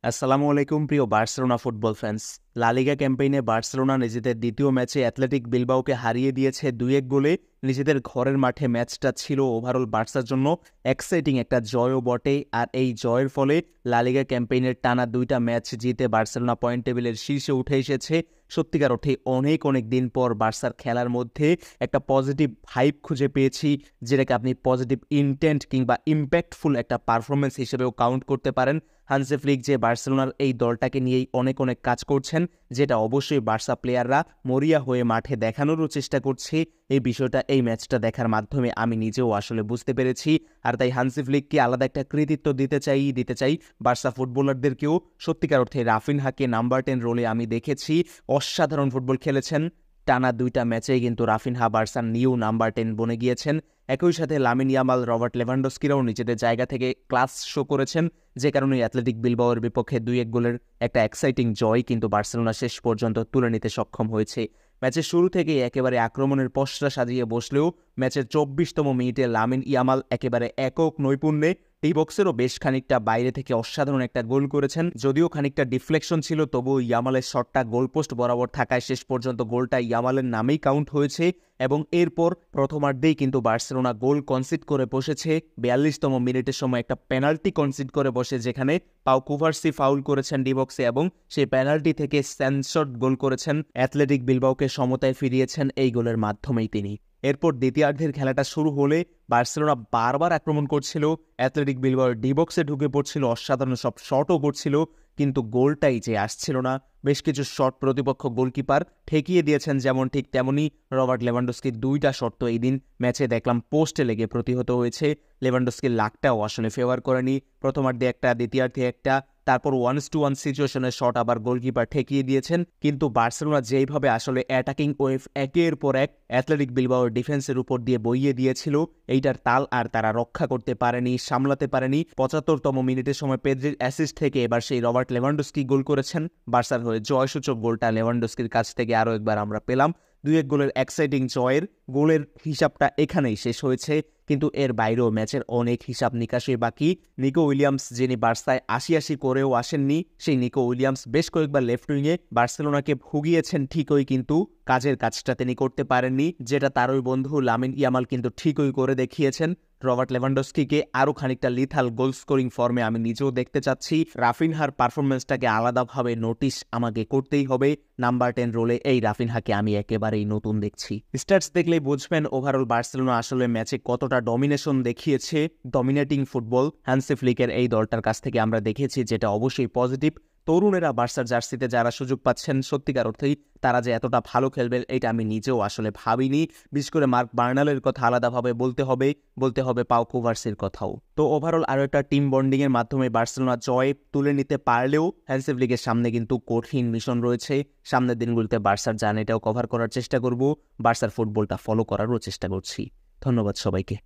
আসসালামু আলাইকুম প্রিয় বার্সেলোনা ফুটবল ফ্যান্স। লা লিগা ক্যাম্পেইনে বার্সেলোনা নিজেদের দ্বিতীয় ম্যাচে অ্যাথলেটিক বিলবাওকে হারিয়ে দিয়েছে ২-১ গোলে। নিজেদের ঘরের মাঠে ম্যাচটা ছিল ওভারঅল বার্সার জন্য এক্সাইটিং একটা জয়ও বটে। আর এই জয়ের ফলে লা লিগা ক্যাম্পেইনের টানা ২টা ম্যাচ জিতে বার্সেলোনা পয়েন্ট টেবিলের শীর্ষে উঠে এসেছে। সত্যিকার অর্থে অনেক অনেক দিন পর বার্সার খেলার মধ্যে একটা পজিটিভ ভাইব খুঁজে পেয়েছি, যেটাকে আপনি পজিটিভ ইনটেন্ট কিংবা ইম্প্যাক্টফুল একটা পারফরমেন্স হিসেবেও কাউন্ট করতে পারেন। হানসি ফ্লিক যে বার্সেলোনার এই দলটাকে নিয়েই অনেক অনেক কাজ করছেন, যেটা অবশ্যই বার্সা প্লেয়াররা মরিয়া হয়ে মাঠে দেখানোরও চেষ্টা করছে। এই বিষয়টা এই ম্যাচটা দেখার মাধ্যমে আমি নিজেও আসলে বুঝতে পেরেছি। আর তাই হানসি ফ্লিককে আলাদা একটা কৃতিত্ব দিতে চাই বার্সা ফুটবলারদেরকেও। সত্যিকার অর্থে রাফিনহাকে নাম্বার 10 রোলে আমি দেখেছি, অসাধারণ ফুটবল খেলেছেন। টানা 2টা ম্যাচেই কিন্তু রাফিনহা বার্সার নিউ নাম্বার 10 বনে গিয়েছেন। একই সাথে লামিন ইয়ামাল, রবার্ট লেভানডস্কিরাও নিজেদের জায়গা থেকে ক্লাস শো করেছেন, যে কারণে অ্যাথলেটিক বিলবাওয়ের বিপক্ষে 2-1 গোলের একটা এক্সাইটিং জয় কিন্তু বার্সেলোনা শেষ পর্যন্ত তুলে নিতে সক্ষম হয়েছে। ম্যাচের শুরু থেকেই একেবারে আক্রমণের পসরা সাজিয়ে বসলেও ম্যাচের 24তম মিনিটে লামিন ইয়ামাল একেবারে একক নৈপুণ্যে টি বক্সেরও বেশ খানিকটা বাইরে থেকে অসাধারণ একটা গোল করেছেন। যদিও খানিকটা ডিফ্লেকশন ছিল, তবুও ইয়ামালের শটটা গোলপোস্ট বরাবর থাকায় শেষ পর্যন্ত গোলটা ইয়ামালের নামেই কাউন্ট হয়েছে। এবং এরপর প্রথমার্ধেই কিন্তু বার্সেলোনা গোল কনসিড করে বসেছে। 42তম মিনিটের সময় একটা পেনাল্টি কনসিড করে বসে, যেখানে পাও কুভার্সি ফাউল করেছেন ডি বক্সে এবং সেই পেনাল্টি থেকে স্যানশট গোল করেছেন। অ্যাথলেটিক বিলবাওকে সমতায় ফিরিয়েছেন এই গোলের মাধ্যমেই তিনি। এরপর দ্বিতীয়ার্ধের খেলাটা শুরু হলে বার্সেলোনা বারবার আক্রমণ করছিল, অ্যাথলেটিক বিলবাওর ডি বক্সে ঢুকে পড়ছিল, অসাধারণ সব শটও করছিল, কিন্তু গোলটাই যে আসছিল না। বেশ কিছু শট প্রতিপক্ষ গোলকিপার ঠেকিয়ে দিয়েছেন, যেমন ঠিক তেমনি রবার্ট লেভানডস্কির 2টা শট তো এই দিন ম্যাচে দেখলাম পোস্টে লেগে প্রতিহত হয়েছে। লেভানডস্কির লাকটাও আসলে ফেভার করেনি। প্রথমার্ধে একটা, দ্বিতীয়ার্ধে একটা, তারপর 1-1 সিচুয়েশনের শট আবার গোলকিপার ঠেকিয়ে দিয়েছেন। কিন্তু বার্সেলোনা যেইভাবে আসলে অ্যাটাকিং ওয়েভ একের পর এক অ্যাথলেটিক বিলবাওর ডিফেন্সের উপর দিয়ে বইয়ে দিয়েছিল, এইটার তাল আর তারা রক্ষা করতে পারেনি, সামলাতে পারেনি। 75তম মিনিটের সময় পেদ্রির অ্যাসিস্ট থেকে এবার সেই রবার্ট লেভানডস্কি গোল করেছেন। বার্সার হয়ে জয়সূচক গোলটা লেভানডস্কির কাছ থেকে আরও একবার আমরা পেলাম। 2-1 গোলের এক্সাইটিং জয়ের গোলের হিসাবটা এখানেই শেষ হয়েছে, কিন্তু এর বাইরেও ম্যাচের অনেক হিসাব নিকাশই বাকি। নিকো উইলিয়ামস, যিনি বার্সায় 80 করেও আসেননি, সেই নিকো উইলিয়ামস বেশ কয়েকবার লেফট উইংয়ে বার্সেলোনাকে ভুগিয়েছেন ঠিকই, কিন্তু কাজের কাজটা তিনি করতে পারেননি, যেটা তারই বন্ধু লামিন ইয়ামাল কিন্তু ঠিকই করে দেখিয়েছেন। রবার্ট লেভানডস্কিকে আরও খানিকটা লিথাল গোল স্কোরিং ফর্মে আমি নিজেও দেখতে চাচ্ছি। রাফিনহার পারফরমেন্সটাকে আলাদাভাবে নোটিশ আমাকে করতেই হবে। নাম্বার 10 রোলে এই রাফিনহাকে আমি একেবারেই নতুন দেখছি। স্ট্যাটস দেখলেই বুঝবেন ওভারঅল বার্সেলোনা আসলে ম্যাচে কতটা ডমিনেশন দেখিয়েছে। ডমিনেটিং ফুটবল হানসি ফ্লিকের এই দলটার কাছ থেকে আমরা দেখেছি, যেটা অবশ্যই পজিটিভ। তরুণেরা বার্সার জার্সিতে যারা সুযোগ পাচ্ছেন, সত্যিকার অর্থেই তারা যে এতটা ভালো খেলবে এটা আমি নিজেও আসলে ভাবিনি। বিশেষ করে মার্ক বার্নালের কথা আলাদাভাবে বলতে হবে পাও কুভার্সির কথাও। তো ওভারঅল আরও একটা টিম বন্ডিং এর মাধ্যমে বার্সেলোনা জয় তুলে নিতে পারলেও হ্যান্সি ফ্লিকের সামনে কিন্তু কঠিন মিশন রয়েছে। সামনের দিনগুলোতে বার্সার জার্নিটাও কভার করার চেষ্টা করব, বার্সার ফুটবলটা ফলো করারও চেষ্টা করছি। ধন্যবাদ সবাইকে।